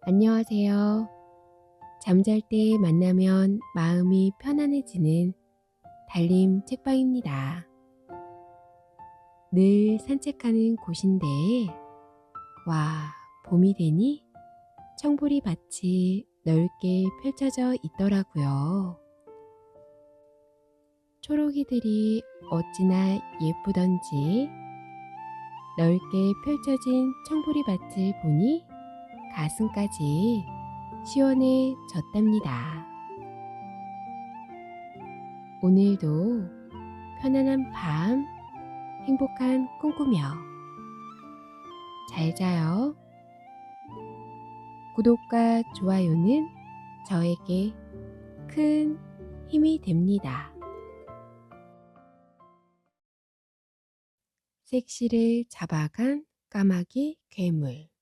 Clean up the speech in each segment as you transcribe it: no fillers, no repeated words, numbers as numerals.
안녕하세요. 잠잘 때 만나면 마음이 편안해지는 달림 책방입니다. 늘 산책하는 곳인데, 와, 봄이 되니 청보리 밭이 넓게 펼쳐져 있더라고요. 초록이들이 어찌나 예쁘던지 넓게 펼쳐진 청보리 밭을 보니 가슴까지 시원해졌답니다. 오늘도 편안한 밤, 행복한 꿈꾸며 잘 자요. 구독과 좋아요는 저에게 큰 힘이 됩니다. 색시를 잡아간 까마귀 괴물.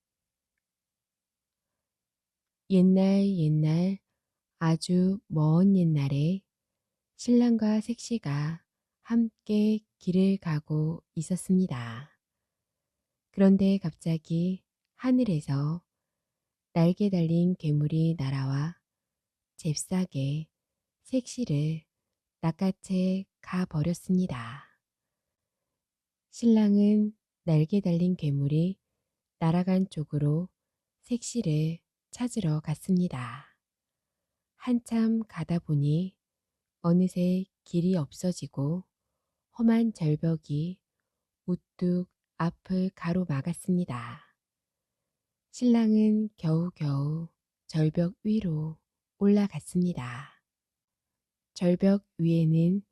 옛날 아주 먼 옛날에 신랑과 색시가 함께 길을 가고 있었습니다. 그런데 갑자기 하늘에서 날개 달린 괴물이 날아와 잽싸게 색시를 낚아채 가버렸습니다. 신랑은 날개 달린 괴물이 날아간 쪽으로 색시를 찾으러 갔습니다. 한참 가다 보니 어느새 길이 없어지고 험한 절벽이 우뚝 앞을 가로막았습니다. 신랑은 겨우겨우 절벽 위로 올라갔습니다. 절벽 위에는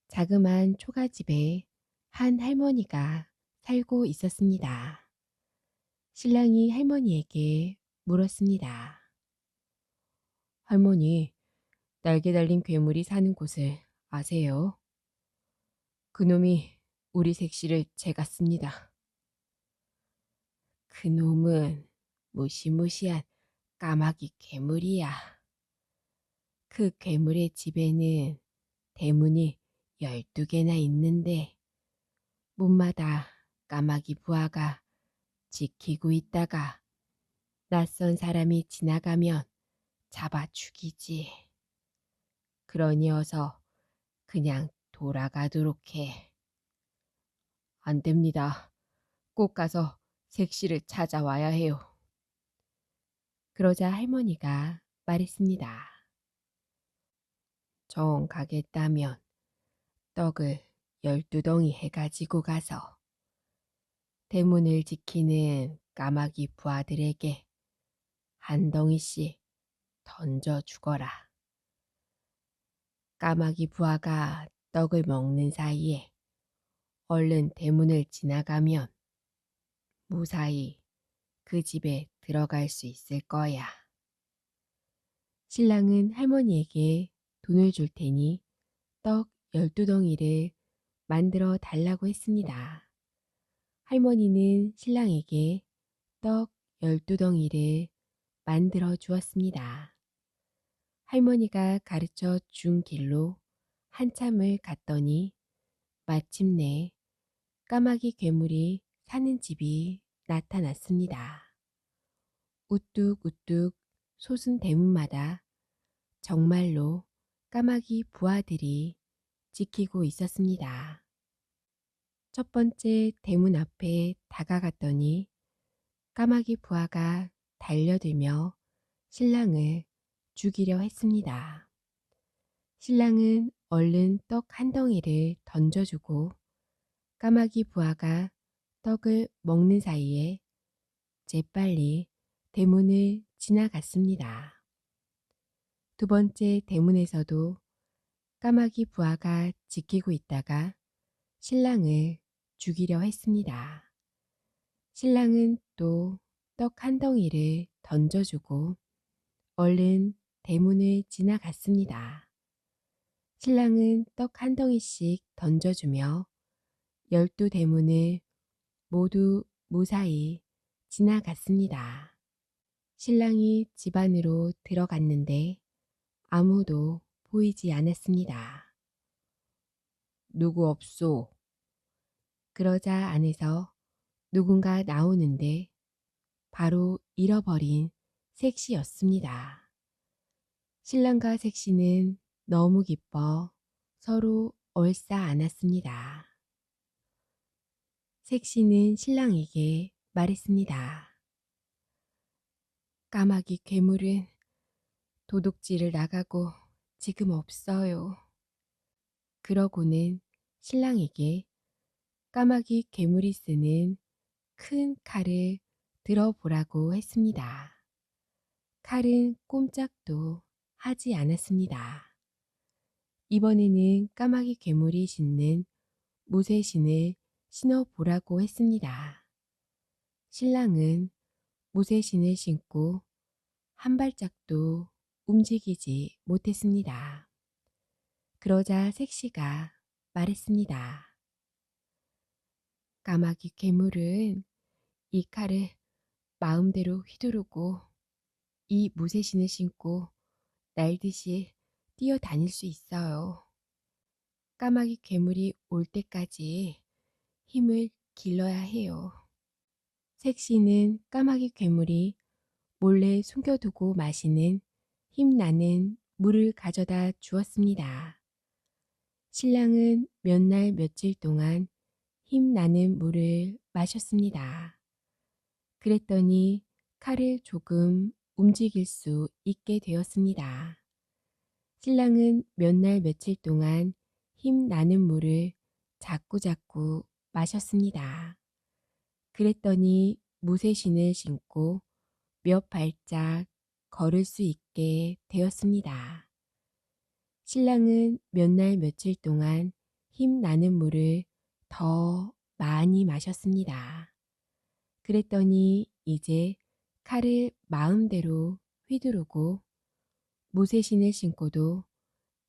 자그마한 초가집에 한 할머니가 살고 있었습니다. 신랑이 할머니에게 물었습니다. 할머니, 날개 달린 괴물이 사는 곳을 아세요? 그놈이 우리 색시를 채갔습니다. 그놈은 무시무시한 까마귀 괴물이야. 그 괴물의 집에는 대문이 12개나 있는데 문마다 까마귀 부하가 지키고 있다가 낯선 사람이 지나가면 잡아 죽이지. 그러니 어서 그냥 돌아가도록 해. 안 됩니다. 꼭 가서 색시를 찾아와야 해요. 그러자 할머니가 말했습니다. 정 가겠다면 떡을 12덩이 해가지고 가서 대문을 지키는 까마귀 부하들에게 한 덩이씩 던져 주거라. 까마귀 부하가 떡을 먹는 사이에 얼른 대문을 지나가면 무사히 그 집에 들어갈 수 있을 거야. 신랑은 할머니에게 돈을 줄 테니 떡 12덩이를 만들어 달라고 했습니다. 할머니는 신랑에게 떡 12덩이를 만들어 주었습니다. 할머니가 가르쳐 준 길로 한참을 갔더니 마침내 까마귀 괴물이 사는 집이 나타났습니다. 우뚝우뚝 솟은 대문마다 정말로 까마귀 부하들이 지키고 있었습니다. 첫 번째 대문 앞에 다가갔더니 까마귀 부하가 달려들며 신랑을 죽이려 했습니다. 신랑은 얼른 떡 한 덩이를 던져주고 까마귀 부하가 떡을 먹는 사이에 재빨리 대문을 지나갔습니다. 두 번째 대문에서도 까마귀 부하가 지키고 있다가 신랑을 죽이려 했습니다. 신랑은 또 떡 한 덩이를 던져주고 얼른 대문을 지나갔습니다. 신랑은 떡 한 덩이씩 던져주며 12대문을 모두 무사히 지나갔습니다. 신랑이 집 안으로 들어갔는데 아무도 보이지 않았습니다. 누구 없소? 그러자 안에서 누군가 나오는데 바로 잃어버린 색시였습니다. 신랑과 색시는 너무 기뻐 서로 얼싸 안았습니다. 색시는 신랑에게 말했습니다. 까마귀 괴물은 도둑질을 나가고 지금 없어요. 그러고는 신랑에게 까마귀 괴물이 쓰는 큰 칼을 들어보라고 했습니다. 칼은 꼼짝도 하지 않았습니다. 이번에는 까마귀 괴물이 신는 무쇠신을 신어보라고 했습니다. 신랑은 무쇠신을 신고 한 발짝도 움직이지 못했습니다. 그러자 색시가 말했습니다. 까마귀 괴물은 이 칼을 마음대로 휘두르고 이 무쇠신을 신고 날듯이 뛰어다닐 수 있어요. 까마귀 괴물이 올 때까지 힘을 길러야 해요. 색시는 까마귀 괴물이 몰래 숨겨두고 마시는 힘나는 물을 가져다 주었습니다. 신랑은 몇 날 며칠 동안 힘나는 물을 마셨습니다. 그랬더니 칼을 조금 움직일 수 있게 되었습니다. 신랑은 몇 날 며칠 동안 힘나는 물을 자꾸자꾸 마셨습니다. 그랬더니 무쇠신을 신고 몇 발짝 걸을 수 있게 되었습니다. 신랑은 몇 날 며칠 동안 힘나는 물을 더 많이 마셨습니다. 그랬더니 이제 칼을 마음대로 휘두르고 무쇠신을 신고도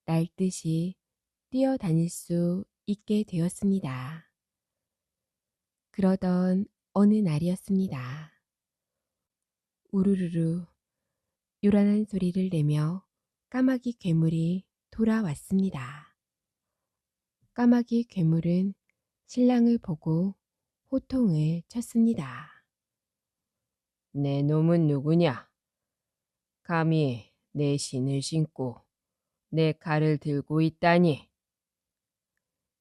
날듯이 뛰어다닐 수 있게 되었습니다. 그러던 어느 날이었습니다. 우르르르 요란한 소리를 내며 까마귀 괴물이 돌아왔습니다. 까마귀 괴물은 신랑을 보고 호통을 쳤습니다. 내 놈은 누구냐? 감히 내 신을 신고 내 칼을 들고 있다니.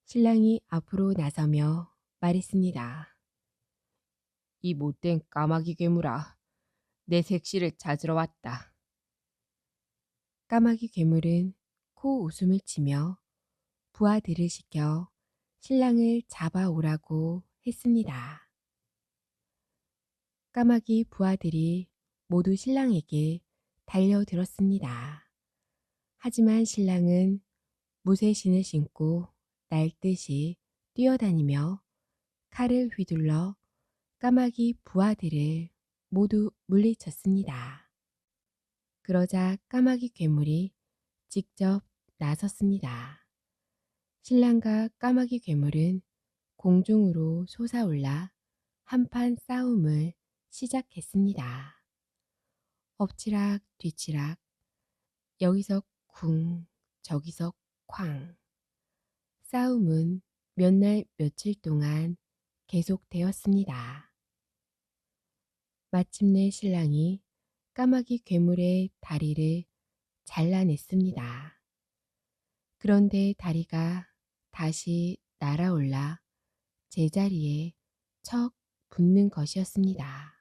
신랑이 앞으로 나서며 말했습니다. 이 못된 까마귀 괴물아, 내 색시를 찾으러 왔다. 까마귀 괴물은 코 웃음을 치며 부하들을 시켜 신랑을 잡아오라고 했습니다. 까마귀 부하들이 모두 신랑에게 달려들었습니다. 하지만 신랑은 무쇠신을 신고 날듯이 뛰어다니며 칼을 휘둘러 까마귀 부하들을 모두 물리쳤습니다. 그러자 까마귀 괴물이 직접 나섰습니다. 신랑과 까마귀 괴물은 공중으로 솟아올라 한판 싸움을 시작했습니다. 엎치락 뒤치락, 여기서 쿵, 저기서 쾅. 싸움은 몇 날 며칠 동안 계속되었습니다. 마침내 신랑이 까마귀 괴물의 다리를 잘라냈습니다. 그런데 다리가 다시 날아올라 제자리에 척 붙는 것이었습니다.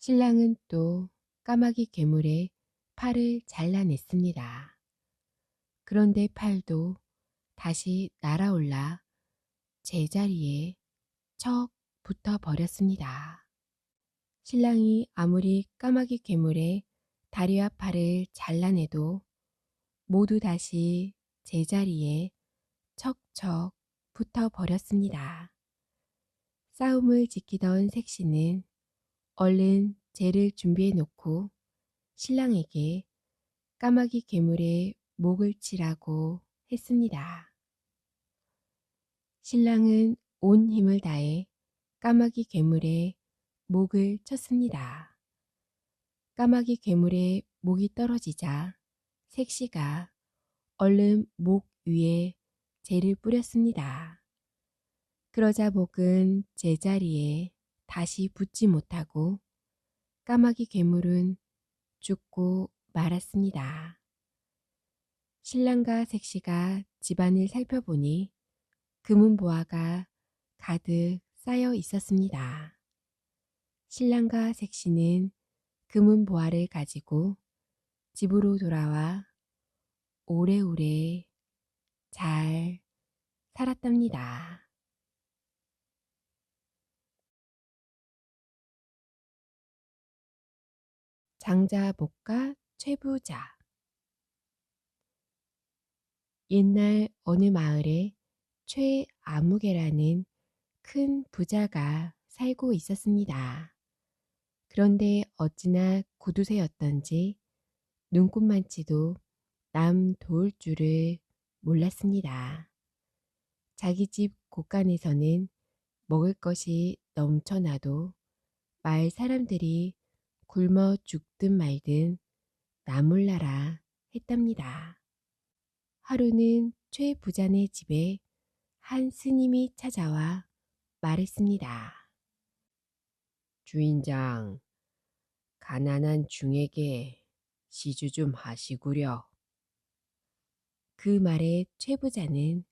신랑은 또 까마귀 괴물의 팔을 잘라냈습니다. 그런데 팔도 다시 날아올라 제자리에 척 붙어 버렸습니다. 신랑이 아무리 까마귀 괴물의 다리와 팔을 잘라내도 모두 다시 제자리에 척척 붙어 버렸습니다. 싸움을 지키던 색시는 얼른 재를 준비해 놓고 신랑에게 까마귀 괴물의 목을 치라고 했습니다. 신랑은 온 힘을 다해 까마귀 괴물의 목을 쳤습니다. 까마귀 괴물의 목이 떨어지자 색시가 얼른 목 위에 재를 뿌렸습니다. 그러자 목은 제자리에 다시 붙지 못하고 까마귀 괴물은 죽고 말았습니다. 신랑과 색시가 집안을 살펴보니 금은보화가 가득 쌓여 있었습니다. 신랑과 색시는 금은보화를 가지고 집으로 돌아와 오래오래 잘 살았답니다. 장자목과 최부자. 옛날 어느 마을에 최아무개라는 큰 부자가 살고 있었습니다. 그런데 어찌나 구두쇠였던지 눈꽃만치도 남 도울 줄을 몰랐습니다. 자기 집 곳간에서는 먹을 것이 넘쳐나도 마을 사람들이 굶어 죽든 말든 나몰라라 했답니다. 하루는 최 부자네 집에 한 스님이 찾아와 말했습니다. 주인장, 가난한 중에게 시주 좀 하시구려. 그 말에 최 부자는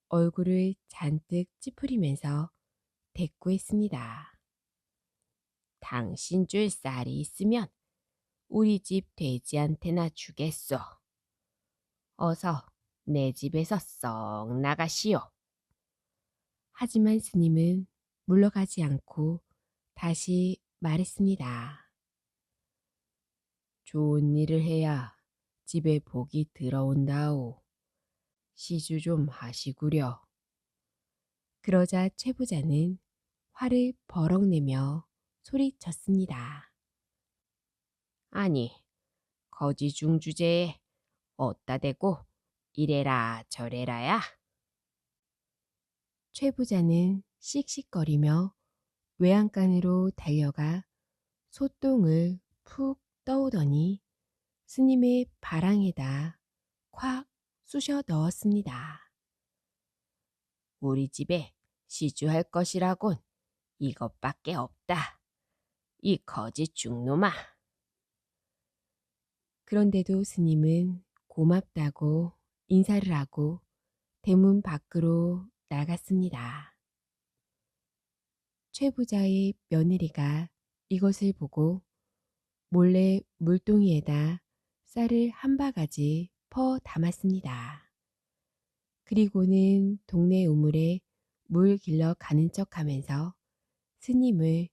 얼굴을 잔뜩 찌푸리면서 대꾸했습니다. 당신 줄 쌀이 있으면 우리 집 돼지한테나 주겠소. 어서 내 집에서 썩 나가시오. 하지만 스님은 물러가지 않고 다시 말했습니다. 좋은 일을 해야 집에 복이 들어온다오. 시주 좀 하시구려. 그러자 최 부자는 화를 버럭 내며 소리쳤습니다. 아니, 거지 중 주제에 어따 대고 이래라 저래라야? 최 부자는 씩씩거리며 외양간으로 달려가 소똥을 푹 떠오더니 스님의 바랑에다 콱 쑤셔 넣었습니다. 우리 집에 시주할 것이라곤 이것밖에 없다. 이 거지 중놈아. 그런데도 스님은 고맙다고 인사를 하고 대문 밖으로 나갔습니다. 최 부자의 며느리가 이것을 보고 몰래 물동이에다 쌀을 한 바가지 퍼 담았습니다. 그리고는 동네 우물에 물 길러 가는 척 하면서 스님을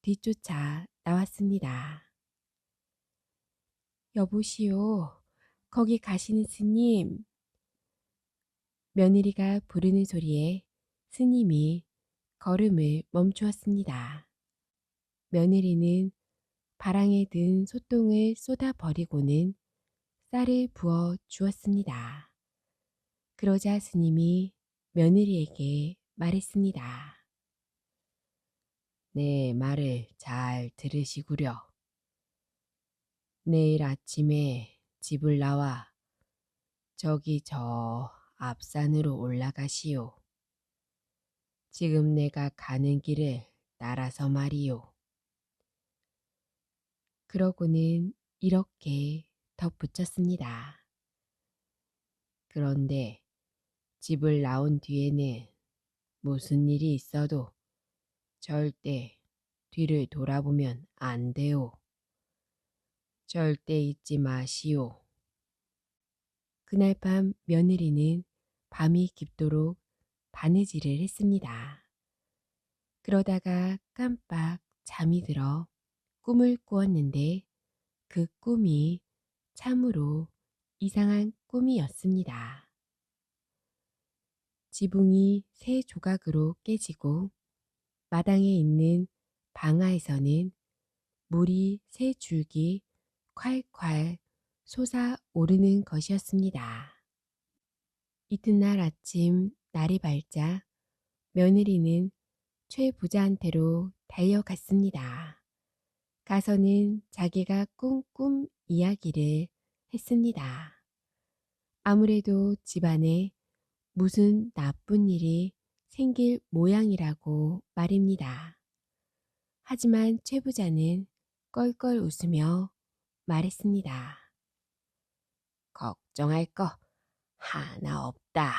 뒤쫓아 나왔습니다. 여보시오, 거기 가시는 스님. 며느리가 부르는 소리에 스님이 걸음을 멈추었습니다. 며느리는 바랑에 든 소똥을 쏟아 버리고는 쌀을 부어 주었습니다. 그러자 스님이 며느리에게 말했습니다. 내 말을 잘 들으시구려. 내일 아침에 집을 나와 저기 저 앞산으로 올라가시오. 지금 내가 가는 길을 따라서 말이오. 그러고는 이렇게 덧붙였습니다. 그런데 집을 나온 뒤에는 무슨 일이 있어도 절대 뒤를 돌아보면 안 돼요. 절대 잊지 마시오. 그날 밤 며느리는 밤이 깊도록 바느질을 했습니다. 그러다가 깜빡 잠이 들어 꿈을 꾸었는데 그 꿈이 참으로 이상한 꿈이었습니다. 지붕이 세 조각으로 깨지고 마당에 있는 방아에서는 물이 세 줄기 콸콸 솟아오르는 것이었습니다. 이튿날 아침 날이 밝자 며느리는 최 부자한테로 달려갔습니다. 가서는 자기가 꾼 꿈 이야기를 했습니다. 아무래도 집안에 무슨 나쁜 일이 생길 모양이라고 말입니다. 하지만 최 부자는 껄껄 웃으며 말했습니다. 걱정할 거 하나 없다.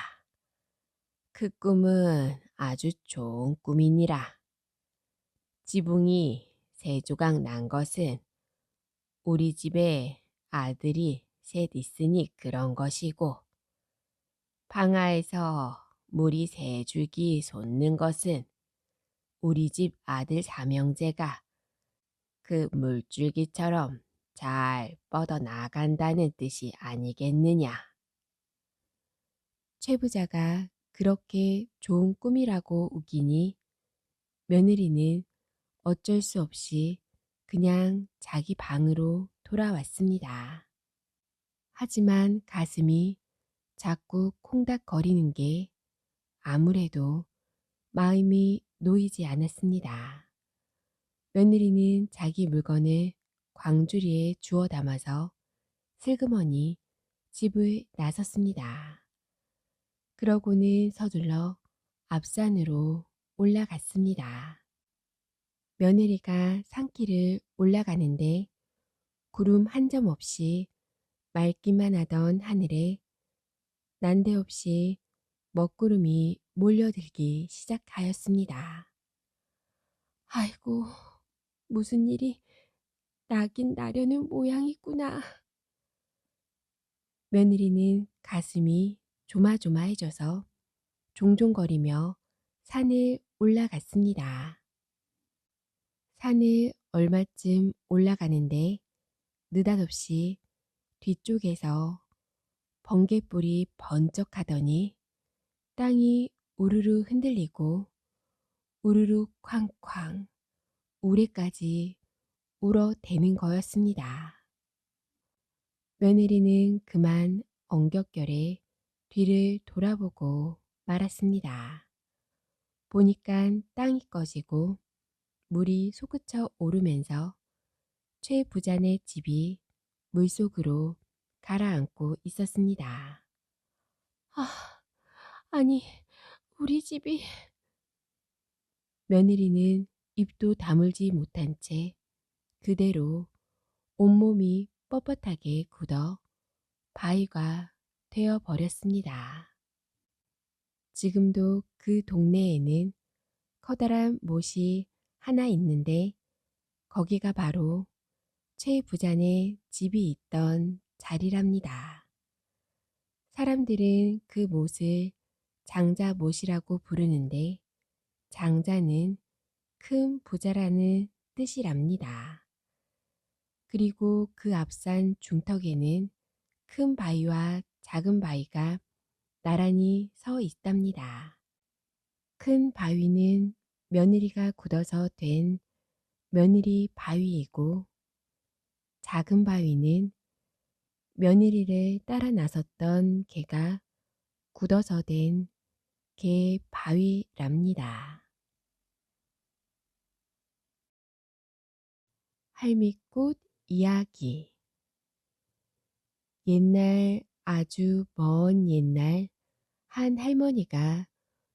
그 꿈은 아주 좋은 꿈이니라. 지붕이 세 조각 난 것은 우리 집에 아들이 셋 있으니 그런 것이고, 방아에서 물이 세 줄기 솟는 것은 우리 집 아들 삼형제가 그 물줄기처럼 잘 뻗어나간다는 뜻이 아니겠느냐. 최 부자가 그렇게 좋은 꿈이라고 우기니 며느리는 어쩔 수 없이 그냥 자기 방으로 돌아왔습니다. 하지만 가슴이 자꾸 콩닥거리는 게 아무래도 마음이 놓이지 않았습니다. 며느리는 자기 물건을 광주리에 주워 담아서 슬그머니 집을 나섰습니다. 그러고는 서둘러 앞산으로 올라갔습니다. 며느리가 산길을 올라가는데 구름 한 점 없이 맑기만 하던 하늘에 난데없이 먹구름이 몰려들기 시작하였습니다. 아이고, 무슨 일이 나긴 나려는 모양이구나. 며느리는 가슴이 조마조마해져서 종종거리며 산을 올라갔습니다. 산을 얼마쯤 올라가는데 느닷없이 뒤쪽에서 번갯불이 번쩍하더니 땅이 우르르 흔들리고 우르르 쾅쾅 우레까지 울어대는 거였습니다. 며느리는 그만 엉겹결에 뒤를 돌아보고 말았습니다. 보니깐 땅이 꺼지고 물이 솟구쳐 오르면서 최 부자네 집이 물속으로 가라앉고 있었습니다. 아, 아니, 우리 집이... 며느리는 입도 다물지 못한 채 그대로 온몸이 뻣뻣하게 굳어 바위가 되어 버렸습니다. 지금도 그 동네에는 커다란 못이 하나 있는데 거기가 바로 최 부자네 집이 있던 자리랍니다. 사람들은 그 못을 장자못이라고 부르는데 장자는 큰 부자라는 뜻이랍니다. 그리고 그 앞산 중턱에는 큰 바위와 작은 바위가 나란히 서 있답니다. 큰 바위는 며느리가 굳어서 된 며느리 바위이고 작은 바위는 며느리를 따라 나섰던 개가 굳어서 된 개 바위랍니다. 할미꽃 이야기. 옛날, 아주 먼 옛날, 한 할머니가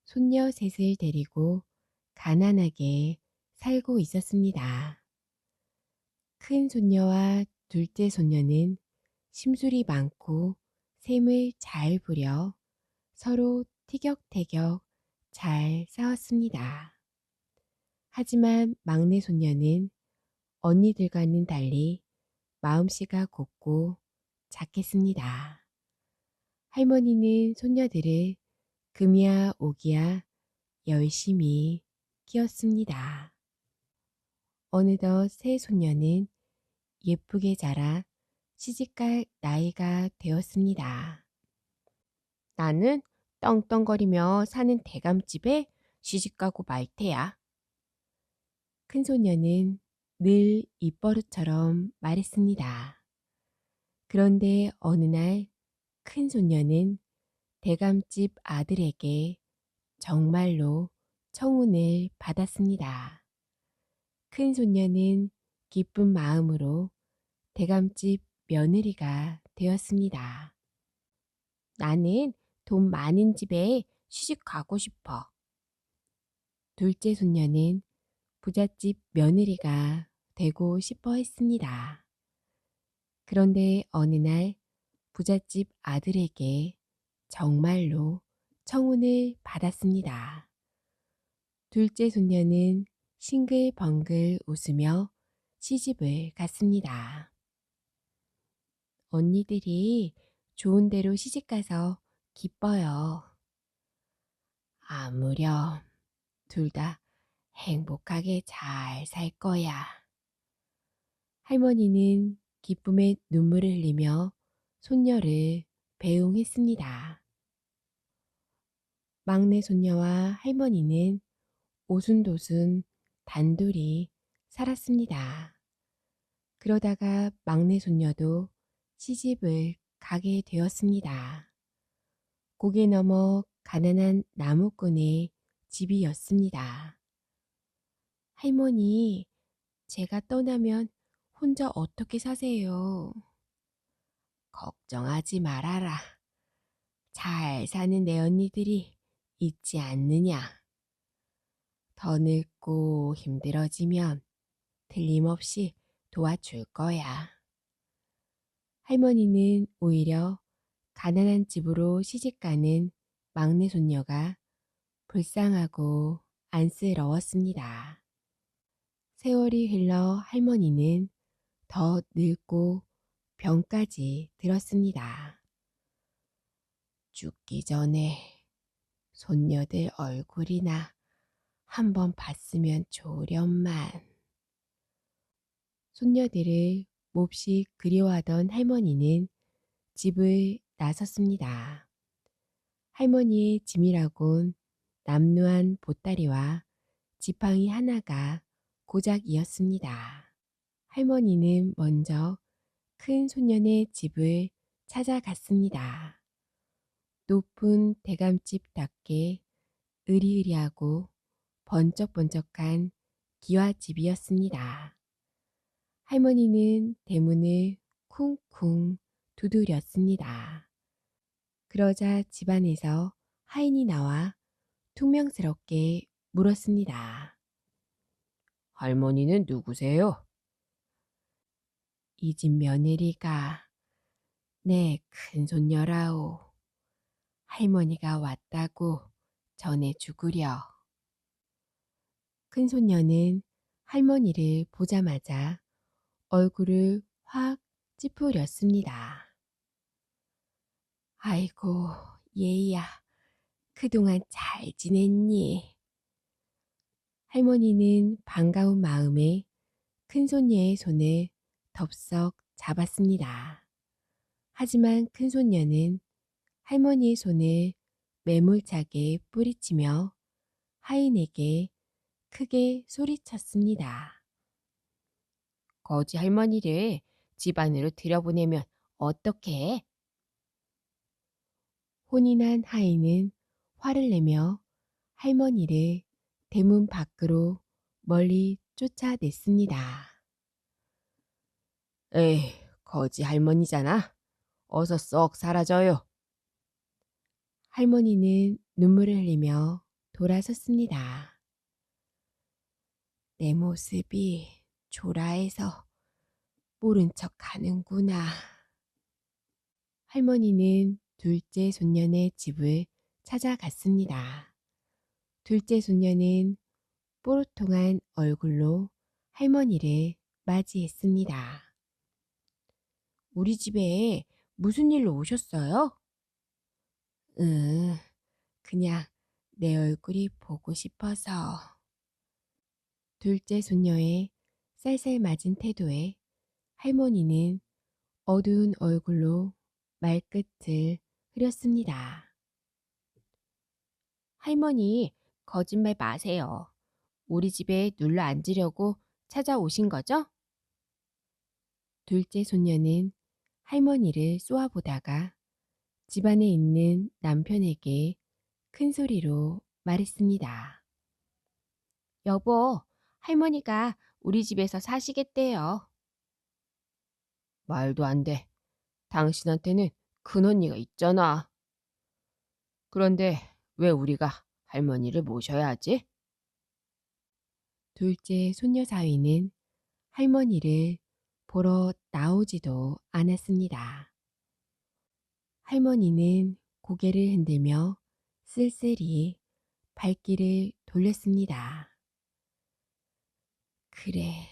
손녀 셋을 데리고 가난하게 살고 있었습니다. 큰 손녀와 둘째 손녀는 심술이 많고 셈을 잘 부려 서로 티격태격 잘 싸웠습니다. 하지만 막내 손녀는 언니들과는 달리 마음씨가 곱고 착했습니다. 할머니는 손녀들을 금이야 오기야 열심히 키웠습니다. 어느덧 새 손녀는 예쁘게 자라 시집갈 나이가 되었습니다. 나는 떵떵거리며 사는 대감집에 시집가고 말 테야. 큰 손녀는 늘 입버릇처럼 말했습니다. 그런데 어느 날 큰 손녀는 대감집 아들에게 정말로 청혼을 받았습니다. 큰 손녀는 기쁜 마음으로 대감집 며느리가 되었습니다. 나는 돈 많은 집에 시집 가고 싶어. 둘째 손녀는 부잣집 며느리가 되고 싶어 했습니다. 그런데 어느 날 부잣집 아들에게 정말로 청혼을 받았습니다. 둘째 손녀는 싱글벙글 웃으며 시집을 갔습니다. 언니들이 좋은 데로 시집가서 기뻐요. 아무렴 둘 다 행복하게 잘 살 거야. 할머니는 기쁨의 눈물을 흘리며 손녀를 배웅했습니다. 막내 손녀와 할머니는 오순도순 단둘이 살았습니다. 그러다가 막내 손녀도 시집을 가게 되었습니다. 고개 넘어 가난한 나무꾼의 집이었습니다. 할머니, 제가 떠나면 혼자 어떻게 사세요? 걱정하지 말아라. 잘 사는 내 언니들이 있지 않느냐. 더 늙고 힘들어지면 틀림없이 도와줄 거야. 할머니는 오히려 가난한 집으로 시집가는 막내 손녀가 불쌍하고 안쓰러웠습니다. 세월이 흘러 할머니는 더 늙고 병까지 들었습니다. 죽기 전에 손녀들 얼굴이나 한번 봤으면 좋으련만. 손녀들을 몹시 그리워하던 할머니는 집을 나섰습니다. 할머니의 짐이라곤 남루한 보따리와 지팡이 하나가 고작이었습니다. 할머니는 먼저 큰 손녀네 집을 찾아갔습니다. 높은 대감집답게 으리으리하고 번쩍번쩍한 기와집이었습니다. 할머니는 대문을 쿵쿵 두드렸습니다. 그러자 집안에서 하인이 나와 퉁명스럽게 물었습니다. 할머니는 누구세요? 이 집 며느리가 내 큰손녀라오. 할머니가 왔다고 전해주구려. 큰손녀는 할머니를 보자마자 얼굴을 확 찌푸렸습니다. 아이고, 얘야, 그동안 잘 지냈니? 할머니는 반가운 마음에 큰손녀의 손을 덥석 잡았습니다. 하지만 큰손녀는 할머니의 손을 매몰차게 뿌리치며 하인에게 크게 소리쳤습니다. 거지 할머니를 집 안으로 들여보내면 어떡해? 혼이 난 하인은 화를 내며 할머니를 대문 밖으로 멀리 쫓아냈습니다. 에이, 거지 할머니잖아. 어서 썩 사라져요. 할머니는 눈물을 흘리며 돌아섰습니다. 내 모습이 초라해서 모른 척 하는구나. 할머니는 둘째 손녀네 집을 찾아갔습니다. 둘째 손녀는 뽀로통한 얼굴로 할머니를 맞이했습니다. 우리 집에 무슨 일로 오셨어요? 그냥 내 얼굴이 보고 싶어서. 둘째 손녀의 쌀쌀맞은 태도에 할머니는 어두운 얼굴로 말끝을 흐렸습니다. 할머니, 거짓말 마세요. 우리 집에 눌러 앉으려고 찾아오신 거죠? 둘째 손녀는 할머니를 쏘아보다가 집안에 있는 남편에게 큰 소리로 말했습니다. 여보, 할머니가 우리 집에서 사시겠대요. 말도 안 돼. 당신한테는 큰언니가 있잖아. 그런데 왜 우리가 할머니를 모셔야 하지? 둘째 손녀 사위는 할머니를 보러 나오지도 않았습니다. 할머니는 고개를 흔들며 쓸쓸히 발길을 돌렸습니다. 그래,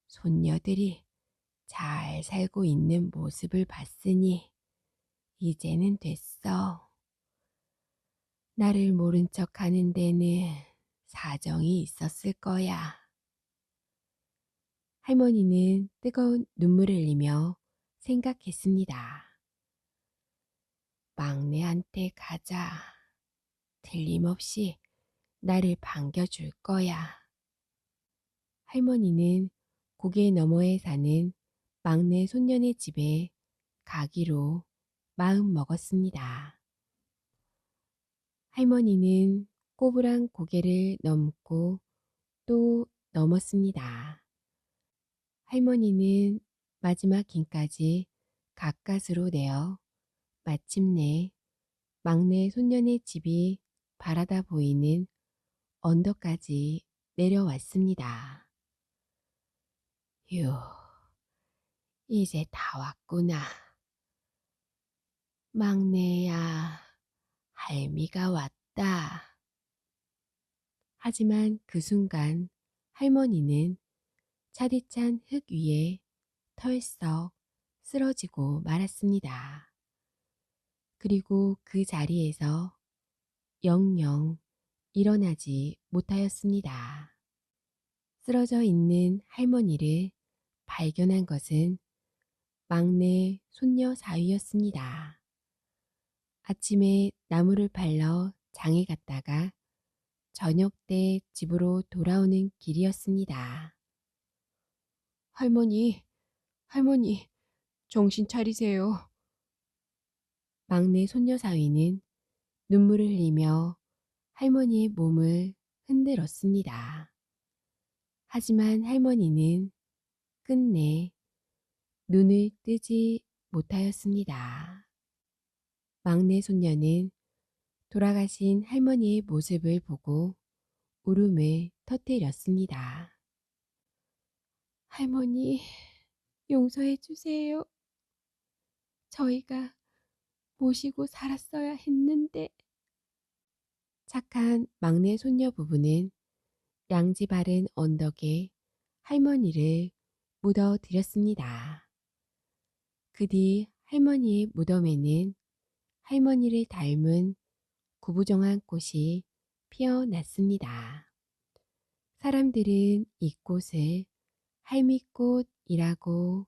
손녀들이 잘 살고 있는 모습을 봤으니 이제는 됐어. 나를 모른 척 하는 데는 사정이 있었을 거야. 할머니는 뜨거운 눈물을 흘리며 생각했습니다. 막내한테 가자. 틀림없이 나를 반겨줄 거야. 할머니는 고개 너머에 사는 막내 손녀네 집에 가기로 마음 먹었습니다. 할머니는 꼬부랑 고개를 넘고 또 넘었습니다. 할머니는 마지막 긴까지 가까스로 내어 마침내 막내 손녀네 집이 바라다 보이는 언덕까지 내려왔습니다. 휴, 이제 다 왔구나. 막내야, 할미가 왔다. 하지만 그 순간 할머니는 차디찬 흙 위에 털썩 쓰러지고 말았습니다. 그리고 그 자리에서 영영 일어나지 못하였습니다. 쓰러져 있는 할머니를 발견한 것은 막내 손녀 사위였습니다. 아침에 나무를 팔러 장에 갔다가 저녁 때 집으로 돌아오는 길이었습니다. 할머니, 할머니, 정신 차리세요. 막내 손녀 사위는 눈물을 흘리며 할머니의 몸을 흔들었습니다. 하지만 할머니는 끝내 눈을 뜨지 못하였습니다. 막내 손녀는 돌아가신 할머니의 모습을 보고 울음을 터뜨렸습니다. 할머니, 용서해 주세요. 저희가 모시고 살았어야 했는데. 착한 막내 손녀 부부는 양지 바른 언덕에 할머니를 묻어드렸습니다. 그 뒤 할머니의 무덤에는 할머니를 닮은 구부정한 꽃이 피어났습니다. 사람들은 이 꽃을 할미꽃이라고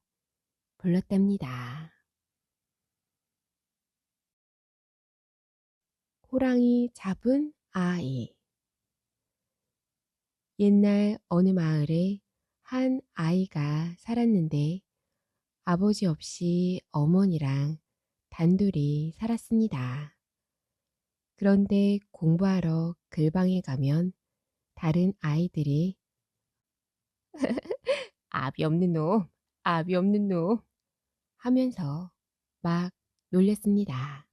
불렀답니다. 호랑이 잡은 아이. 옛날 어느 마을에 한 아이가 살았는데 아버지 없이 어머니랑 단둘이 살았습니다. 그런데 공부하러 글방에 가면 다른 아이들이 아비 없는 놈, 아비 없는 놈 하면서 막 놀렸습니다.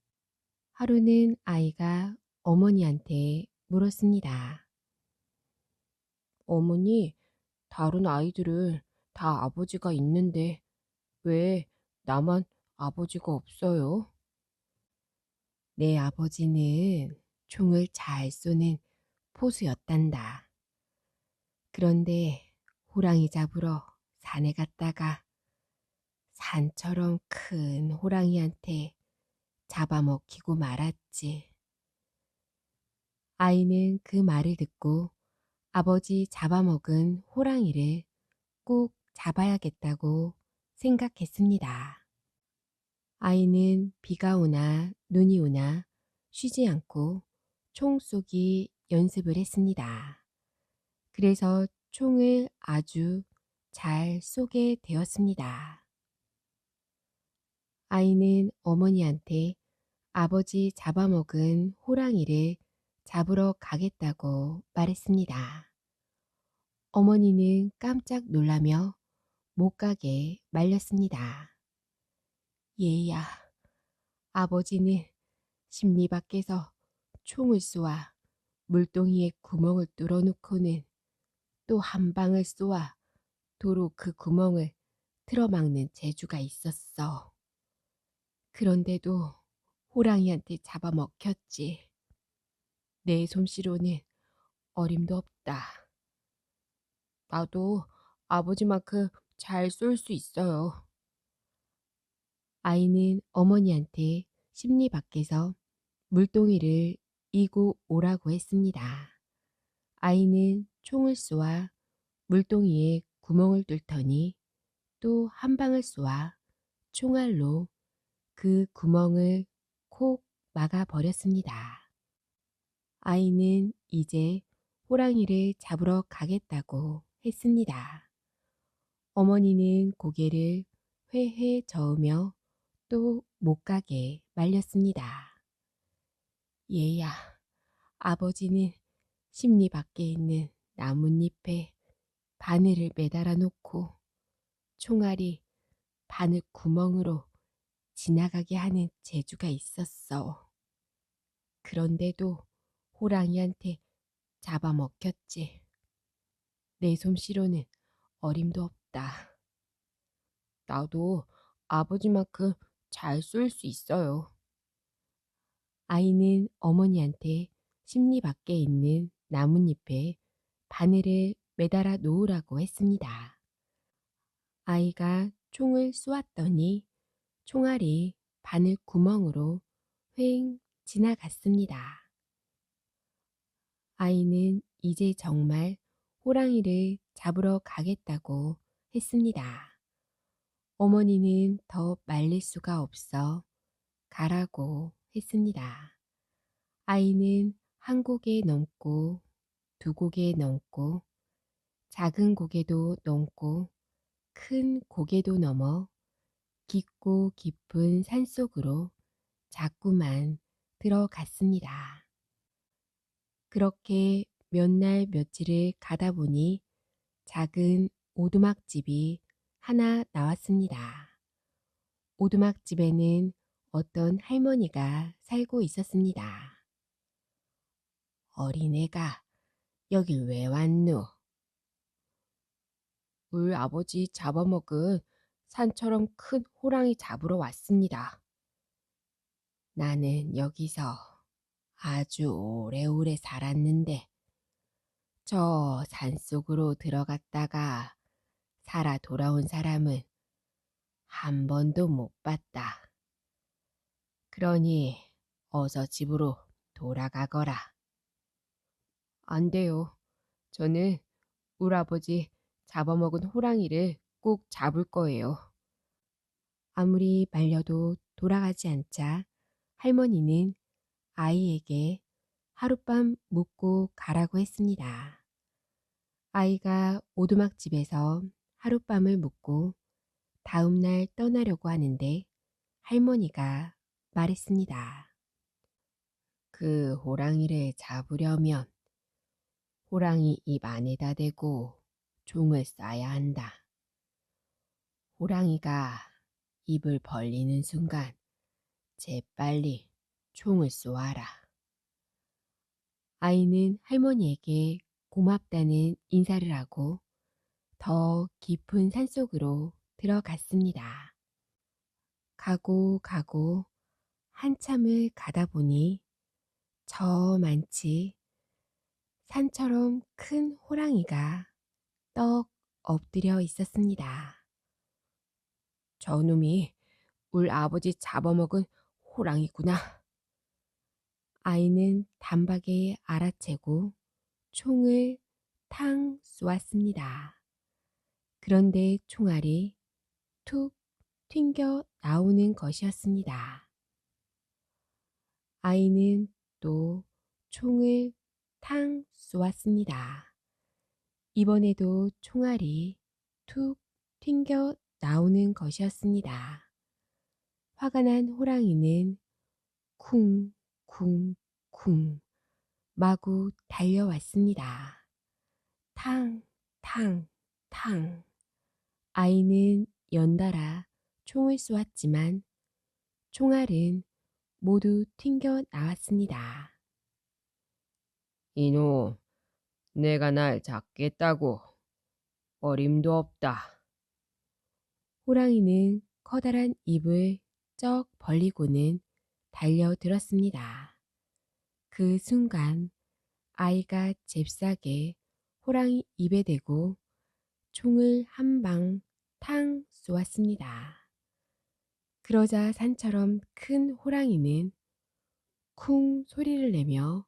하루는 아이가 어머니한테 물었습니다. 어머니, 다른 아이들은 다 아버지가 있는데 왜 나만 아버지가 없어요? 내 아버지는 총을 잘 쏘는 포수였단다. 그런데 호랑이 잡으러 산에 갔다가 산처럼 큰 호랑이한테 잡아먹히고 말았지. 아이는 그 말을 듣고 아버지 잡아먹은 호랑이를 꼭 잡아야겠다고 생각했습니다. 아이는 비가 오나 눈이 오나 쉬지 않고 총 쏘기 연습을 했습니다. 그래서 총을 아주 잘 쏘게 되었습니다. 아이는 어머니한테 아버지 잡아먹은 호랑이를 잡으러 가겠다고 말했습니다. 어머니는 깜짝 놀라며 못 가게 말렸습니다. 얘야, 아버지는 심리 밖에서 총을 쏘아 물동이에 구멍을 뚫어놓고는 또 한 방을 쏘아 도로 그 구멍을 틀어막는 재주가 있었어. 그런데도 호랑이한테 잡아먹혔지. 내 솜씨로는 어림도 없다. 나도 아버지만큼 잘 쏠 수 있어요. 아이는 어머니한테 심리 밖에서 물동이를 이고 오라고 했습니다. 아이는 총을 쏘아 물동이에 구멍을 뚫더니 또 한 방을 쏘아 총알로 그 구멍을 콕 막아 버렸습니다. 아이는 이제 호랑이를 잡으러 가겠다고 했습니다. 어머니는 고개를 회회 저으며 또 못 가게 말렸습니다. 얘야, 아버지는 심리 밖에 있는 나뭇잎에 바늘을 매달아 놓고 총알이 바늘 구멍으로 지나가게 하는 재주가 있었어. 그런데도 호랑이한테 잡아먹혔지. 내 솜씨로는 어림도 없다. 나도 아버지만큼 잘 쏠 수 있어요. 아이는 어머니한테 심리 밖에 있는 나뭇잎에 바늘을 매달아 놓으라고 했습니다. 아이가 총을 쏘았더니 총알이 바늘 구멍으로 휑 지나갔습니다. 아이는 이제 정말 호랑이를 잡으러 가겠다고 했습니다. 어머니는 더 말릴 수가 없어 가라고 했습니다. 아이는 한 고개 넘고 두 고개 넘고 작은 고개도 넘고 큰 고개도 넘어 깊고 깊은 산속으로 자꾸만 들어갔습니다. 그렇게 몇 날 며칠을 가다 보니 작은 오두막집이 하나 나왔습니다. 오두막집에는 어떤 할머니가 살고 있었습니다. 어린애가 여길 왜 왔누? 우리 아버지 잡아먹은 산처럼 큰 호랑이 잡으러 왔습니다. 나는 여기서 아주 오래오래 살았는데 저 산속으로 들어갔다가 살아 돌아온 사람은 한 번도 못 봤다. 그러니 어서 집으로 돌아가거라. 안 돼요. 저는 우리 아버지 잡아먹은 호랑이를 꼭 잡을 거예요. 아무리 말려도 돌아가지 않자 할머니는 아이에게 하룻밤 묵고 가라고 했습니다. 아이가 오두막집에서 하룻밤을 묵고 다음 날 떠나려고 하는데 할머니가 말했습니다. 그 호랑이를 잡으려면 호랑이 입 안에다 대고 종을 쏴야 한다. 호랑이가 입을 벌리는 순간 재빨리 총을 쏘아라. 아이는 할머니에게 고맙다는 인사를 하고 더 깊은 산속으로 들어갔습니다. 가고 한참을 가다 보니 저만치 산처럼 큰 호랑이가 떡 엎드려 있었습니다. 저놈이 울 아버지 잡아먹은 호랑이구나. 아이는 단박에 알아채고 총을 탕 쏘았습니다. 그런데 총알이 툭 튕겨 나오는 것이었습니다. 아이는 또 총을 탕 쏘았습니다. 이번에도 총알이 툭 튕겨 나오는 것이었습니다. 화가 난 호랑이는 쿵쿵쿵 마구 달려왔습니다. 탕, 탕, 탕. 아이는 연달아 총을 쏘았지만 총알은 모두 튕겨 나왔습니다. 이놈, 내가 날 잡겠다고. 어림도 없다. 호랑이는 커다란 입을 쩍 벌리고는 달려들었습니다. 그 순간 아이가 잽싸게 호랑이 입에 대고 총을 한 방 탕 쏘았습니다. 그러자 산처럼 큰 호랑이는 쿵 소리를 내며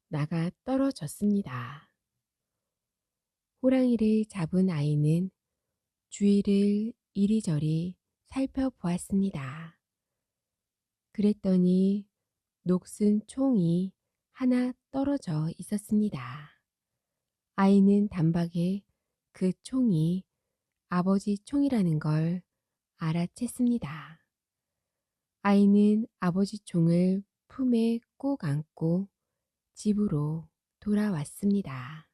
나가 떨어졌습니다. 호랑이를 잡은 아이는 주위를 이리저리 살펴보았습니다. 그랬더니 녹슨 총이 하나 떨어져 있었습니다. 아이는 단박에 그 총이 아버지 총이라는 걸 알아챘습니다. 아이는 아버지 총을 품에 꼭 안고 집으로 돌아왔습니다.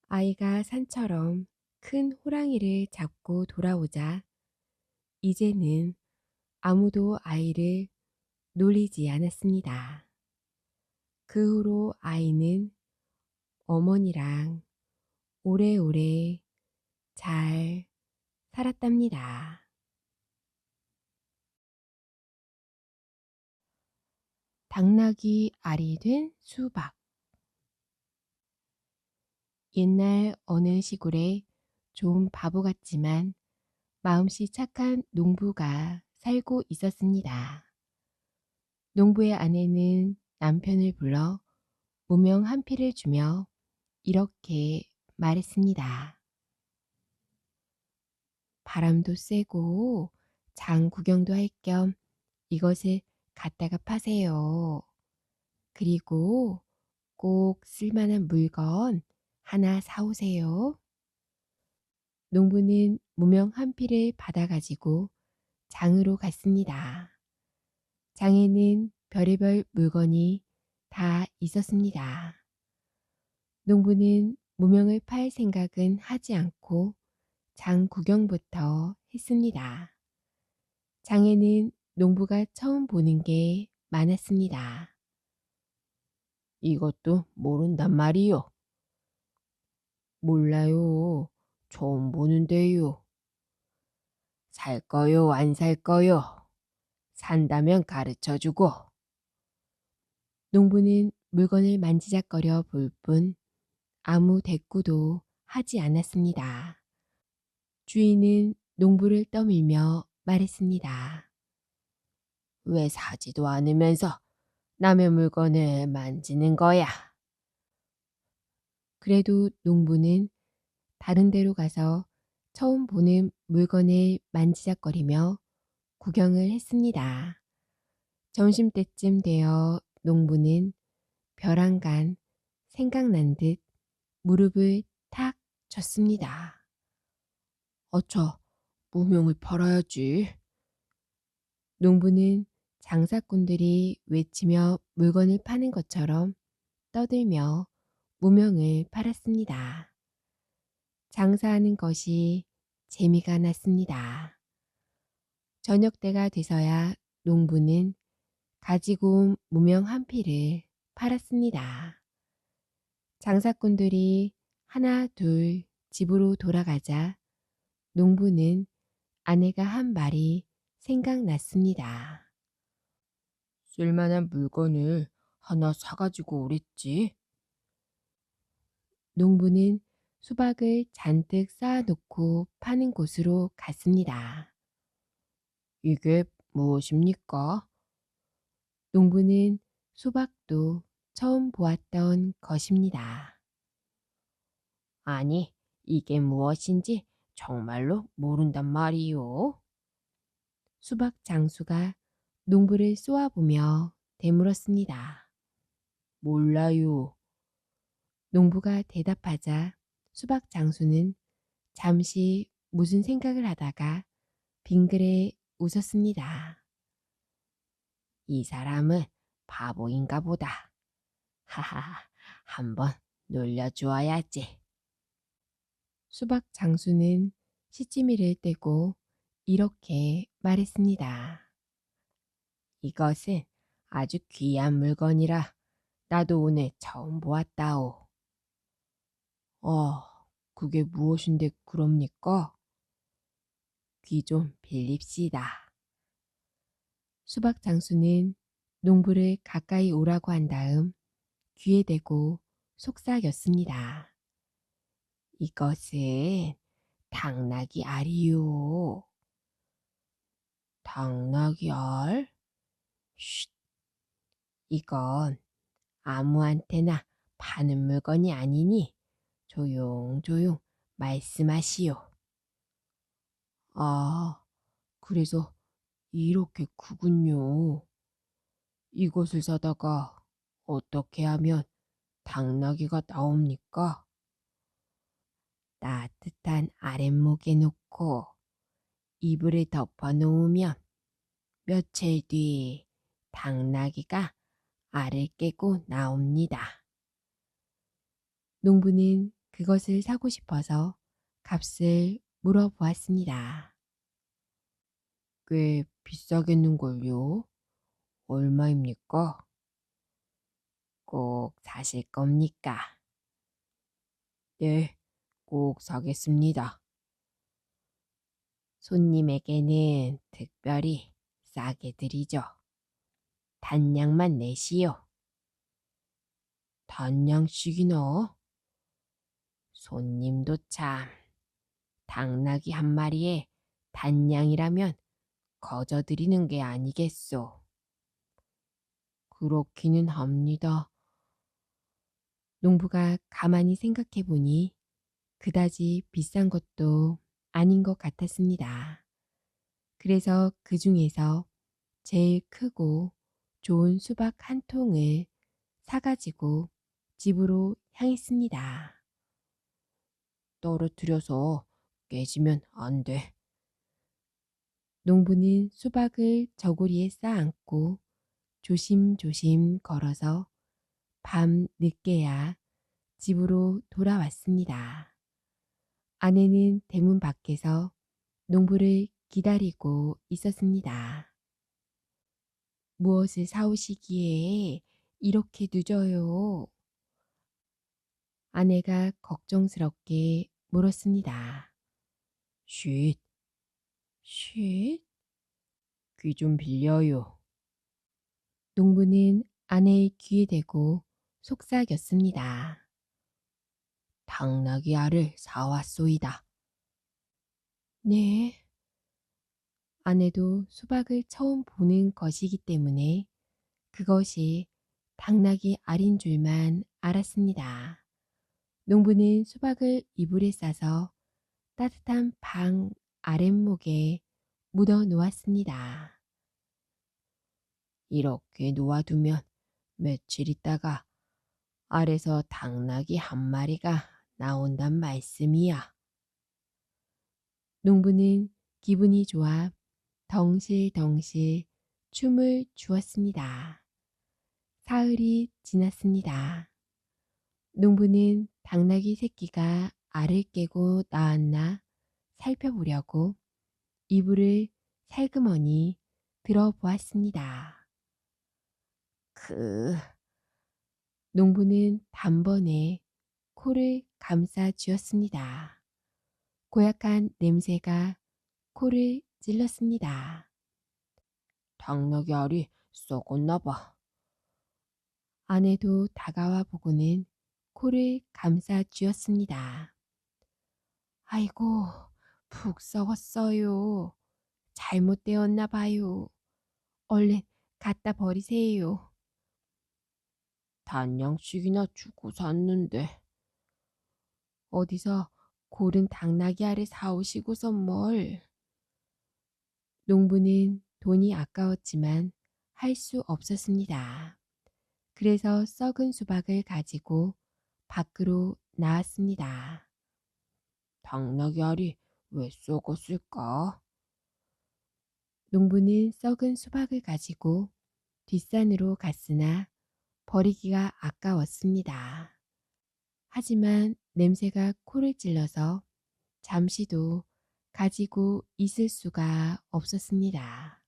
아이가 산처럼 큰 호랑이를 잡고 돌아오자 이제는 아무도 아이를 놀리지 않았습니다. 그 후로 아이는 어머니랑 오래오래 잘 살았답니다. 당나귀 알이 된 수박. 옛날 어느 시골에 좀 바보 같지만 마음씨 착한 농부가 살고 있었습니다. 농부의 아내는 남편을 불러 무명 한 피를 주며 이렇게 말했습니다. 바람도 쐬고 장 구경도 할 겸 이것을 갖다가 파세요. 그리고 꼭 쓸만한 물건 하나 사오세요. 농부는 무명 한 피를 받아가지고 장으로 갔습니다. 장에는 별의별 물건이 다 있었습니다. 농부는 무명을 팔 생각은 하지 않고 장 구경부터 했습니다. 장에는 농부가 처음 보는 게 많았습니다. 이것도 모른단 말이요. 몰라요. 처음 보는데요. 살 거요, 안 살 거요? 산다면 가르쳐 주고. 농부는 물건을 만지작거려 볼 뿐 아무 대꾸도 하지 않았습니다. 주인은 농부를 떠밀며 말했습니다. 왜 사지도 않으면서 남의 물건을 만지는 거야? 그래도 농부는 다른 데로 가서 처음 보는 물건을 만지작거리며 구경을 했습니다. 점심때쯤 되어 농부는 벼랑간 생각난 듯 무릎을 탁 쳤습니다. 어처, 무명을 팔아야지. 농부는 장사꾼들이 외치며 물건을 파는 것처럼 떠들며 무명을 팔았습니다. 장사하는 것이 재미가 났습니다. 저녁 때가 돼서야 농부는 가지고 온 무명 한 피를 팔았습니다. 장사꾼들이 하나 둘 집으로 돌아가자 농부는 아내가 한 말이 생각났습니다. 쓸만한 물건을 하나 사가지고 오랬지. 농부는 수박을 잔뜩 쌓아놓고 파는 곳으로 갔습니다. 이게 무엇입니까? 농부는 수박도 처음 보았던 것입니다. 아니, 이게 무엇인지 정말로 모른단 말이요. 수박 장수가 농부를 쏘아보며 되물었습니다. 몰라요. 농부가 대답하자 수박 장수는 잠시 무슨 생각을 하다가 빙그레 웃었습니다. 이 사람은 바보인가 보다. 하하, 한번 놀려주어야지. 수박 장수는 시치미를 떼고 이렇게 말했습니다. 이것은 아주 귀한 물건이라 나도 오늘 처음 보았다오. 그게 무엇인데 그럽니까? 귀 좀 빌립시다. 수박 장수는 농부를 가까이 오라고 한 다음 귀에 대고 속삭였습니다. 이것은 당나귀 알이요. 당나귀 알? 쉿, 이건 아무한테나 파는 물건이 아니니 조용조용 말씀하시오. 아, 그래서 이렇게 크군요. 이것을 사다가 어떻게 하면 당나귀가 나옵니까? 따뜻한 아랫목에 놓고 이불을 덮어 놓으면 며칠 뒤 당나귀가 알을 깨고 나옵니다. 농부는 그것을 사고 싶어서 값을 물어보았습니다. 꽤 비싸겠는걸요? 얼마입니까? 꼭 사실 겁니까? 네, 꼭 사겠습니다. 손님에게는 특별히 싸게 드리죠. 단량만 내시오. 단량씩이나? 손님도 참, 당나귀 한 마리에 단량이라면 거저드리는 게 아니겠소. 그렇기는 합니다. 농부가 가만히 생각해 보니 그다지 비싼 것도 아닌 것 같았습니다. 그래서 그 중에서 제일 크고 좋은 수박 한 통을 사가지고 집으로 향했습니다. 떨어뜨려서 깨지면 안 돼. 농부는 수박을 저고리에 쌓아안고 조심조심 걸어서 밤 늦게야 집으로 돌아왔습니다. 아내는 대문 밖에서 농부를 기다리고 있었습니다. 무엇을 사오시기에 이렇게 늦어요? 아내가 걱정스럽게 물었습니다. 쉿, 쉿, 귀 좀 빌려요. 농부는 아내의 귀에 대고 속삭였습니다. 당나귀 알을 사왔소이다. 네. 아내도 수박을 처음 보는 것이기 때문에 그것이 당나귀 알인 줄만 알았습니다. 농부는 수박을 이불에 싸서 따뜻한 방 아랫목에 묻어 놓았습니다. 이렇게 놓아두면 며칠 있다가 알에서 당나귀 한 마리가 나온단 말씀이야. 농부는 기분이 좋아 덩실덩실 춤을 추었습니다. 사흘이 지났습니다. 농부는 당나귀 새끼가 알을 깨고 나왔나 살펴보려고 이불을 살그머니 들어보았습니다. 농부는 단번에 코를 감싸 쥐었습니다. 고약한 냄새가 코를 찔렀습니다. 당나귀 알이 썩었나 봐. 아내도 다가와 보고는 코를 감싸 쥐었습니다. 아이고, 푹 썩었어요. 잘못되었나 봐요. 얼른 갖다 버리세요. 단양씩이나 주고 샀는데. 어디서 고른 당나귀 알을 사오시고선 뭘. 농부는 돈이 아까웠지만 할 수 없었습니다. 그래서 썩은 수박을 가지고 밖으로 나왔습니다. 당나귀 알이 왜 썩었을까? 농부는 썩은 수박을 가지고 뒷산으로 갔으나 버리기가 아까웠습니다. 하지만 냄새가 코를 찔러서 잠시도 가지고 있을 수가 없었습니다.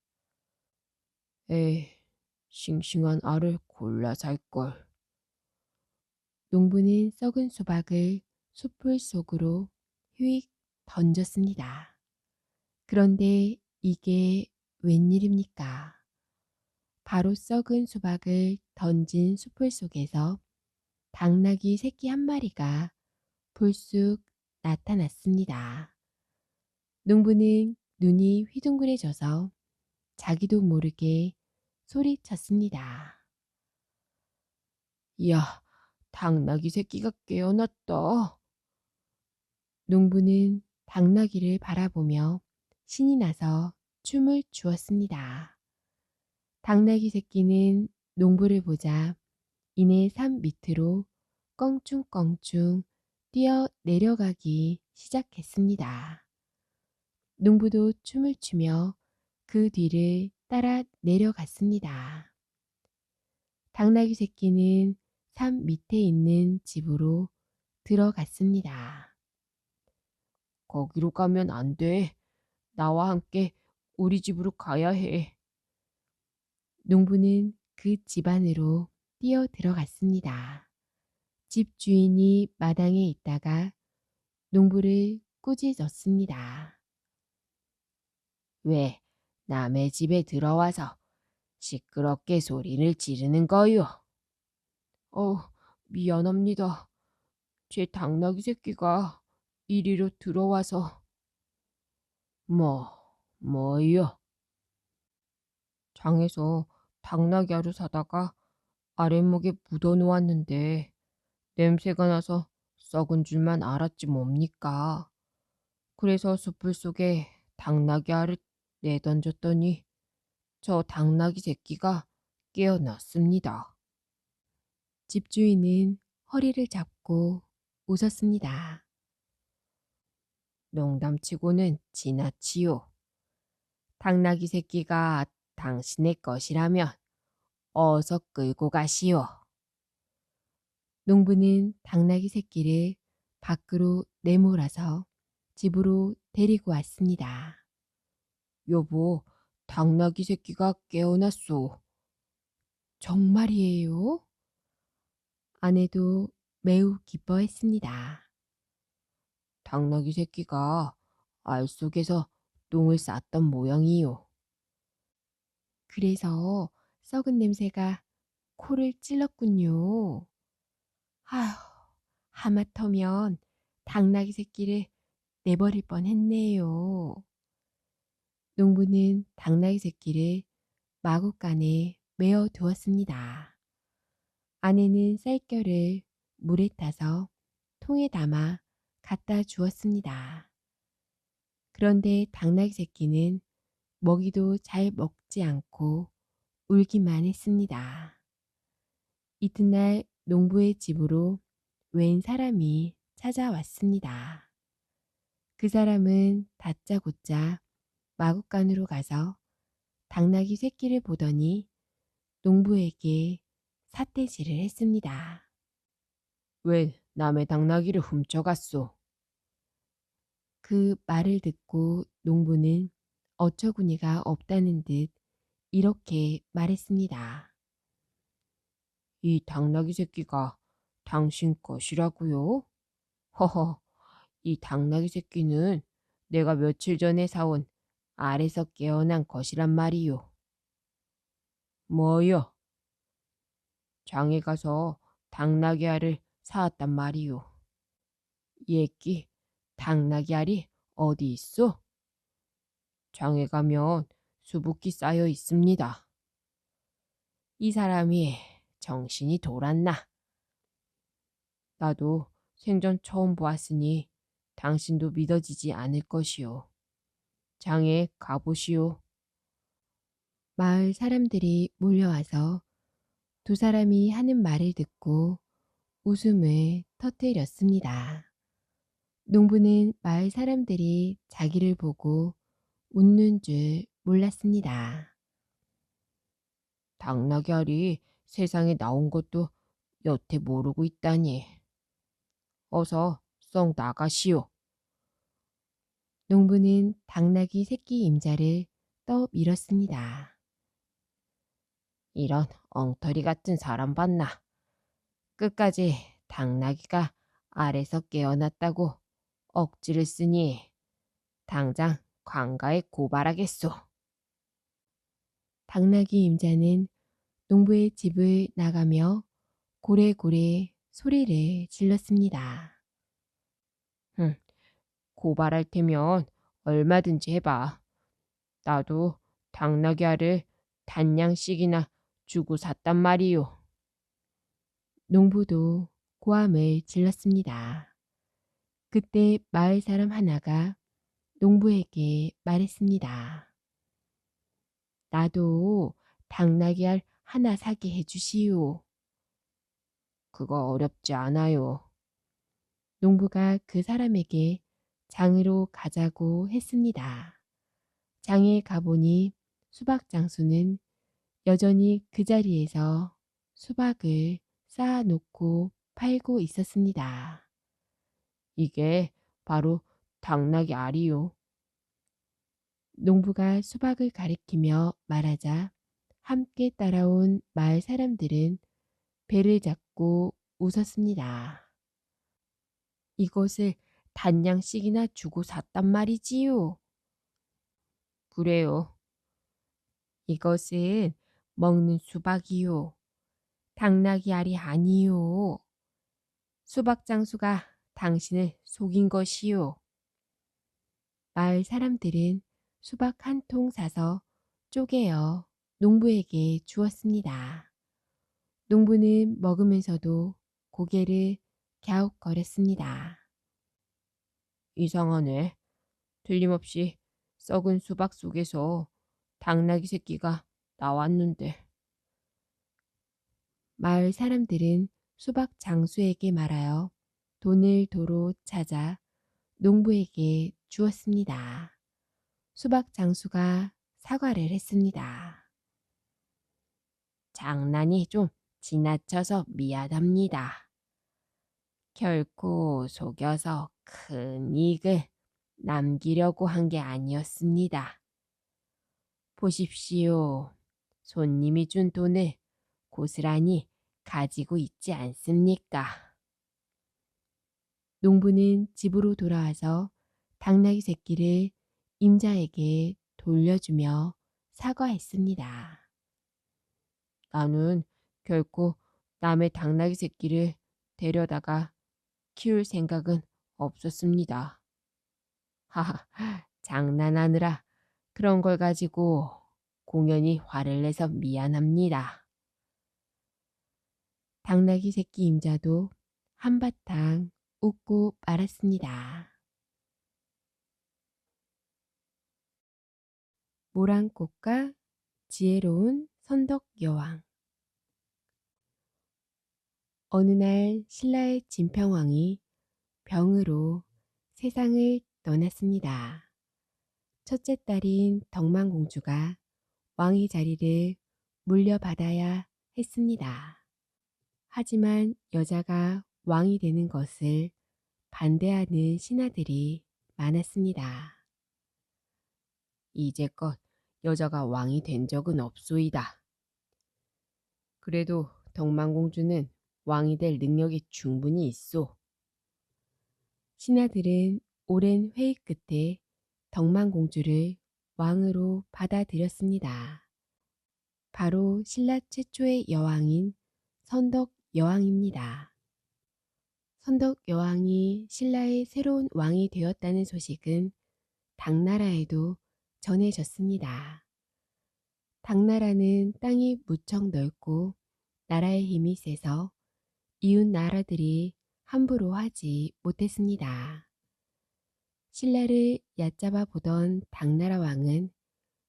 에이, 싱싱한 알을 골라 살걸. 농부는 썩은 수박을 숯불 속으로 휙 던졌습니다. 그런데 이게 웬일입니까? 바로 썩은 수박을 던진 숲을 속에서 당나귀 새끼 한 마리가 불쑥 나타났습니다. 농부는 눈이 휘둥그레져서 자기도 모르게 소리쳤습니다. 야, 당나귀 새끼가 깨어났다. 농부는 당나귀를 바라보며 신이 나서 춤을 추었습니다. 당나귀 새끼는 농부를 보자 이내 산 밑으로 껑충껑충 뛰어 내려가기 시작했습니다. 농부도 춤을 추며 그 뒤를 따라 내려갔습니다. 당나귀 새끼는 산 밑에 있는 집으로 들어갔습니다. 거기로 가면 안 돼. 나와 함께 우리 집으로 가야 해. 농부는 그 집 안으로 뛰어 들어갔습니다. 집 주인이 마당에 있다가 농부를 꾸짖었습니다. 왜 남의 집에 들어와서 시끄럽게 소리를 지르는 거요? 미안합니다. 제 당나귀 새끼가 이리로 들어와서. 뭐요? 장에서 당나귀 알을 사다가 아랫목에 묻어 놓았는데 냄새가 나서 썩은 줄만 알았지 뭡니까? 그래서 숯불 속에 당나귀 알을 내던졌더니 저 당나귀 새끼가 깨어났습니다. 집주인은 허리를 잡고 웃었습니다. 농담치고는 지나치요. 당나귀 새끼가 당신의 것이라면 어서 끌고 가시오. 농부는 당나귀 새끼를 밖으로 내몰아서 집으로 데리고 왔습니다. 여보, 당나귀 새끼가 깨어났소. 정말이에요? 아내도 매우 기뻐했습니다. 당나귀 새끼가 알 속에서 똥을 쌌던 모양이요. 그래서 썩은 냄새가 코를 찔렀군요. 아휴, 하마터면 당나귀 새끼를 내버릴 뻔했네요. 농부는 당나귀 새끼를 마구간에 메어 두었습니다. 아내는 쌀겨를 물에 타서 통에 담아 갖다 주었습니다. 그런데 당나귀 새끼는 먹이도 잘 먹지 않고 울기만 했습니다. 이튿날 농부의 집으로 웬 사람이 찾아왔습니다. 그 사람은 다짜고짜 마구간으로 가서 당나귀 새끼를 보더니 농부에게 삿대질을 했습니다. 왜 남의 당나귀를 훔쳐갔소? 그 말을 듣고 농부는 어처구니가 없다는 듯 이렇게 말했습니다. 이 당나귀 새끼가 당신 것이라고요? 허허, 이 당나귀 새끼는 내가 며칠 전에 사온 알에서 깨어난 것이란 말이요. 뭐요? 장에 가서 당나귀 알을 사왔단 말이요. 얘끼, 당나귀 알이 어디 있어? 장에 가면 수북히 쌓여 있습니다. 이 사람이 정신이 돌았나? 나도 생전 처음 보았으니 당신도 믿어지지 않을 것이오. 장에 가보시오. 마을 사람들이 몰려와서 두 사람이 하는 말을 듣고 웃음을 터뜨렸습니다. 농부는 마을 사람들이 자기를 보고 웃는 줄 몰랐습니다. 당나귀 알이 세상에 나온 것도 여태 모르고 있다니. 어서 썩 나가시오. 농부는 당나귀 새끼 임자를 떠밀었습니다. 이런 엉터리 같은 사람 봤나? 끝까지 당나귀가 알에서 깨어났다고 억지를 쓰니 당장 관가에 고발하겠소. 당나귀 임자는 농부의 집을 나가며 고래고래 소리를 질렀습니다. 고발할 테면 얼마든지 해봐. 나도 당나귀 알을 단양씩이나 주고 샀단 말이요. 농부도 고함을 질렀습니다. 그때 마을 사람 하나가 농부에게 말했습니다. 나도 당나귀 알 하나 사게 해주시오. 그거 어렵지 않아요. 농부가 그 사람에게 장으로 가자고 했습니다. 장에 가보니 수박 장수는 여전히 그 자리에서 수박을 쌓아놓고 팔고 있었습니다. 이게 바로 당나귀 알이요. 농부가 수박을 가리키며 말하자 함께 따라온 마을 사람들은 배를 잡고 웃었습니다. 이것을 단양씩이나 주고 샀단 말이지요. 그래요. 이것은 먹는 수박이요. 당나귀 알이 아니요. 수박 장수가 당신을 속인 것이요. 마을 사람들은 수박 한 통 사서 쪼개어 농부에게 주었습니다. 농부는 먹으면서도 고개를 갸웃거렸습니다. 이상하네. 틀림없이 썩은 수박 속에서 당나귀 새끼가 나왔는데. 마을 사람들은 수박 장수에게 말하여 돈을 도로 찾아 농부에게 주었습니다. 수박 장수가 사과를 했습니다. 장난이 좀 지나쳐서 미안합니다. 결코 속여서 큰 이익을 남기려고 한 게 아니었습니다. 보십시오. 손님이 준 돈을 고스란히 가지고 있지 않습니까? 농부는 집으로 돌아와서 당나귀 새끼를 임자에게 돌려주며 사과했습니다. 나는 결코 남의 당나귀 새끼를 데려다가 키울 생각은 없었습니다. 하하, 장난하느라 그런 걸 가지고 공연히 화를 내서 미안합니다. 당나귀 새끼 임자도 한바탕 웃고 말았습니다. 모란꽃과 지혜로운 선덕 여왕. 어느 날 신라의 진평왕이 병으로 세상을 떠났습니다. 첫째 딸인 덕만공주가 왕의 자리를 물려받아야 했습니다. 하지만 여자가 왕이 되는 것을 반대하는 신하들이 많았습니다. 이제껏 여자가 왕이 된 적은 없소이다. 그래도 덕만공주는 왕이 될 능력이 충분히 있소. 신하들은 오랜 회의 끝에 덕만공주를 왕으로 받아들였습니다. 바로 신라 최초의 여왕인 선덕 여왕입니다. 선덕 여왕이 신라의 새로운 왕이 되었다는 소식은 당나라에도 전해졌습니다. 당나라는 땅이 무척 넓고 나라의 힘이 세서 이웃 나라들이 함부로 하지 못했습니다. 신라를 얕잡아 보던 당나라 왕은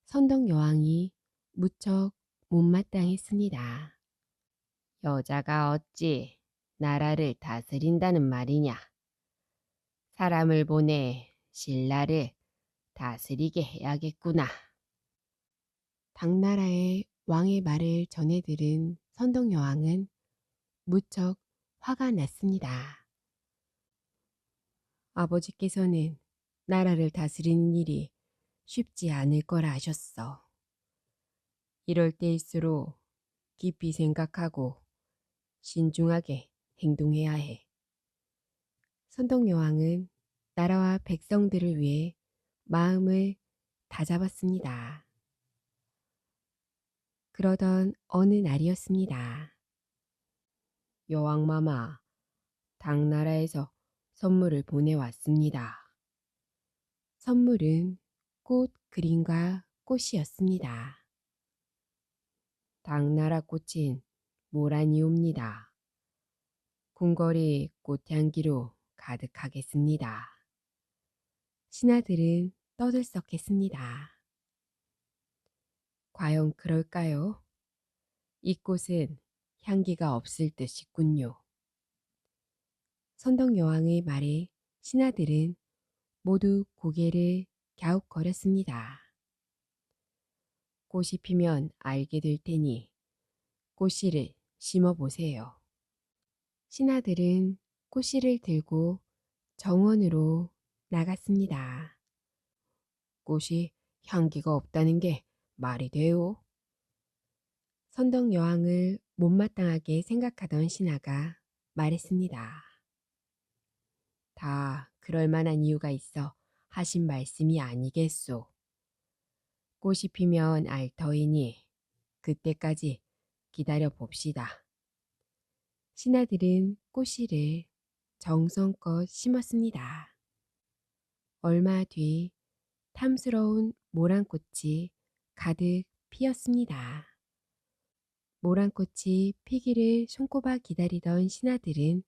선덕 여왕이 무척 못마땅했습니다. 여자가 어찌 나라를 다스린다는 말이냐. 사람을 보내 신라를 다스리게 해야겠구나. 당나라의 왕의 말을 전해 들은 선덕 여왕은 무척 화가 났습니다. 아버지께서는 나라를 다스리는 일이 쉽지 않을 거라 하셨어. 이럴 때일수록 깊이 생각하고 신중하게 행동해야 해. 선덕 여왕은 나라와 백성들을 위해 마음을 다잡았습니다. 그러던 어느 날이었습니다. 여왕마마, 당나라에서 선물을 보내왔습니다. 선물은 꽃 그림과 꽃이었습니다. 당나라 꽃인 모란이옵니다. 궁궐이 꽃향기로 가득하겠습니다. 신하들은 떠들썩했습니다. 과연 그럴까요? 이 꽃은 향기가 없을 듯 싶군요. 선덕여왕의 말에 신하들은 모두 고개를 갸웃거렸습니다. 꽃이 피면 알게 될 테니 꽃씨를 심어보세요. 신하들은 꽃씨를 들고 정원으로 나갔습니다. 꽃이 향기가 없다는 게 말이 돼요? 선덕여왕을 못마땅하게 생각하던 신하가 말했습니다. 다 그럴 만한 이유가 있어 하신 말씀이 아니겠소. 꽃이 피면 알 터이니 그때까지 기다려 봅시다. 신하들은 꽃씨를 정성껏 심었습니다. 얼마 뒤 탐스러운 모란꽃이 가득 피었습니다. 모란꽃이 피기를 손꼽아 기다리던 신하들은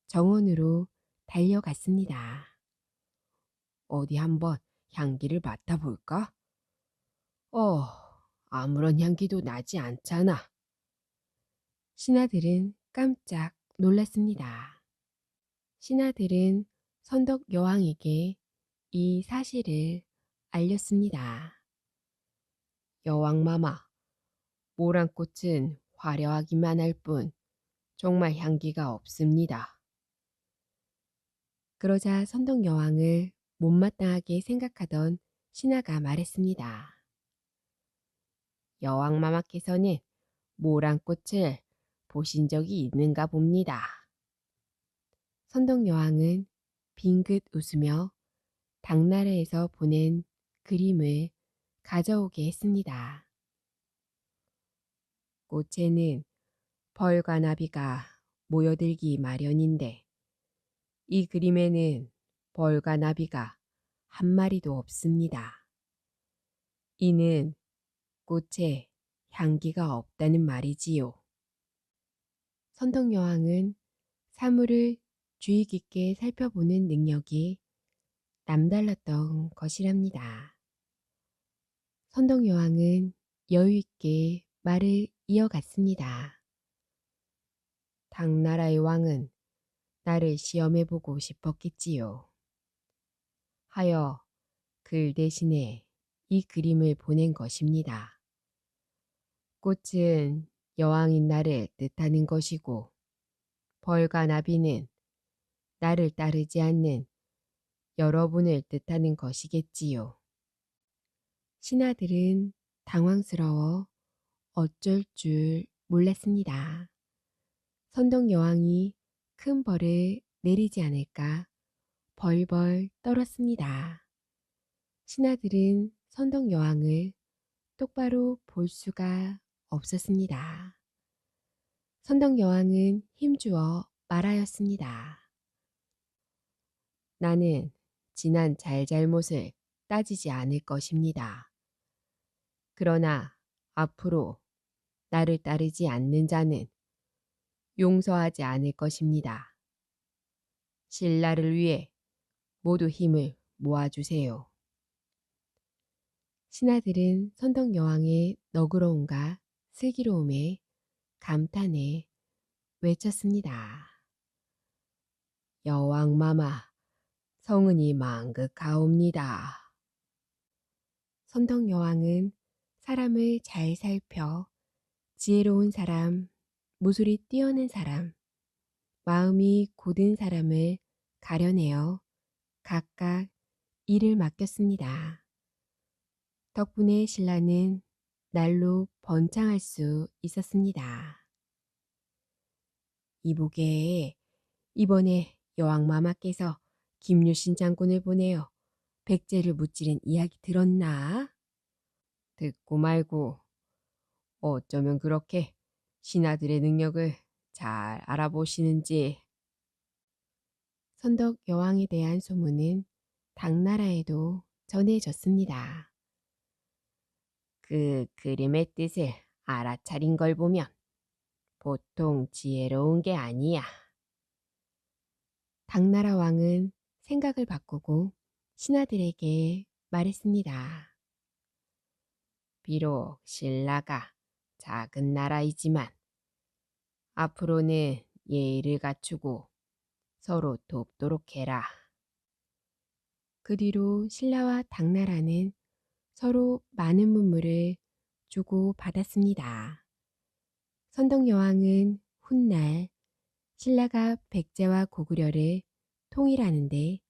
정원으로 달려갔습니다. 어디 한번 향기를 맡아볼까? 아무런 향기도 나지 않잖아. 신하들은 깜짝 놀랐습니다. 신하들은 선덕 여왕에게 이 사실을 알렸습니다. 여왕마마, 모란꽃은 화려하기만 할 뿐 정말 향기가 없습니다. 그러자 선덕 여왕을 못마땅하게 생각하던 신하가 말했습니다. 여왕마마께서는 모란꽃을 보신 적이 있는가 봅니다. 선덕 여왕은 빙긋 웃으며 당나라에서 보낸 그림을 가져오게 했습니다. 꽃에는 벌과 나비가 모여들기 마련인데 이 그림에는 벌과 나비가 한 마리도 없습니다. 이는 꽃에 향기가 없다는 말이지요. 선덕여왕은 사물을 주의 깊게 살펴보는 능력이 남달랐던 것이랍니다. 선덕여왕은 여유있게 말을 이어갔습니다. 당나라의 왕은 나를 시험해보고 싶었겠지요. 하여 글 대신에 이 그림을 보낸 것입니다. 꽃은 여왕인 나를 뜻하는 것이고 벌과 나비는 나를 따르지 않는 여러분을 뜻하는 것이겠지요. 신하들은 당황스러워 어쩔 줄 몰랐습니다. 선덕 여왕이 큰 벌을 내리지 않을까 벌벌 떨었습니다. 신하들은 선덕 여왕을 똑바로 볼 수가 없었습니다. 선덕 여왕은 힘주어 말하였습니다. 나는 지난 잘잘못을 따지지 않을 것입니다. 그러나 앞으로 나를 따르지 않는 자는 용서하지 않을 것입니다. 신라를 위해 모두 힘을 모아주세요. 신하들은 선덕 여왕의 너그러움과 슬기로움에 감탄해 외쳤습니다. 여왕마마, 성은이 망극하옵니다. 선덕 여왕은 사람을 잘 살펴 지혜로운 사람, 무술이 뛰어난 사람, 마음이 고든 사람을 가려내어 각각 일을 맡겼습니다. 덕분에 신라는 날로 번창할 수 있었습니다. 이보게 이번에 여왕마마께서 김유신 장군을 보내어 백제를 무찌른 이야기 들었나? 듣고 말고 어쩌면 그렇게 신하들의 능력을 잘 알아보시는지. 선덕 여왕에 대한 소문은 당나라에도 전해졌습니다. 그 그림의 뜻을 알아차린 걸 보면 보통 지혜로운 게 아니야. 당나라 왕은 생각을 바꾸고 신하들에게 말했습니다. 비록 신라가 작은 나라이지만 앞으로는 예의를 갖추고 서로 돕도록 해라. 그 뒤로 신라와 당나라는 서로 많은 문물을 주고 받았습니다. 선덕여왕은 훗날 신라가 백제와 고구려를 통일하는데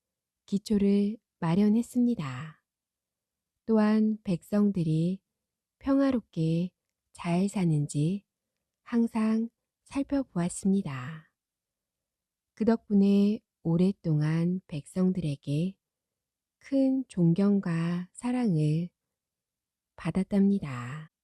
기초를 마련했습니다. 또한 백성들이 평화롭게 잘 사는지 항상 살펴보았습니다. 그 덕분에 오랫동안 백성들에게 큰 존경과 사랑을 받았답니다.